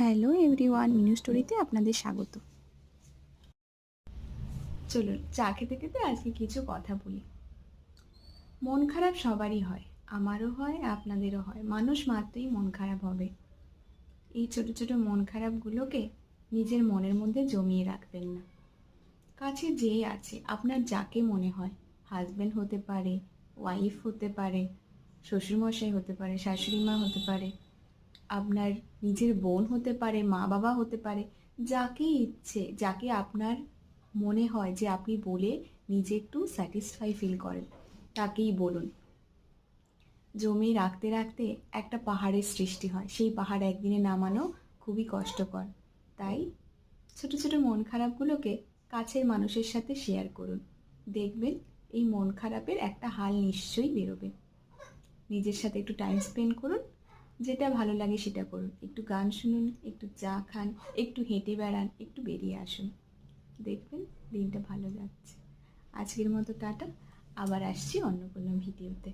Hello everyone, Minu স্টোরিতে আপনাদের স্বাগত। চলুন চা খেতে খেতে আজকে কিছু কথা বলি। মন খারাপ সবারই হয়, আমারও হয়, আপনাদেরও হয়। মানুষ মাত্রই মন খারাপ হবে। এই ছোট ছোট মন খারাপগুলোকে নিজের মনের মধ্যে জমিয়ে রাখবেন না। কাছে যে আছে, আপনার যাকে মনে হয়, হাজব্যান্ড হতে পারে, ওয়াইফ হতে পারে, শ্বশুরমশাই হতে পারে, শাশুড়ি মা হতে পারে, আপনার নিজের বোন হতে পারে, মা বাবা হতে পারে, যাকে ইচ্ছে, যাকে আপনার মনে হয় যে আপনি বলে নিজে একটু স্যাটিসফাই ফিল করেন, তাকেই বলুন। জমিয়ে রাখতে রাখতে একটা পাহাড়ের সৃষ্টি হয়। সেই পাহাড় একদিনে নামানো খুবই কষ্টকর। তাই ছোট ছোট মন খারাপগুলোকে কাছের মানুষের সাথে শেয়ার করুন। দেখবেন এই মন খারাপের একটা হাল নিশ্চয়ই বেরোবে। নিজের সাথে একটু টাইম স্পেন্ড করুন, যেটা ভালো লাগে সেটা করুন। একটু গান শুনুন, একটু চা খান, একটু হেঁটে বেড়ান, একটু বেরিয়ে আসুন। দেখবেন দিনটা ভালো যাচ্ছে। আজকের মতো টাটা, আবার আসছি অন্য কোনো ভিডিওতে।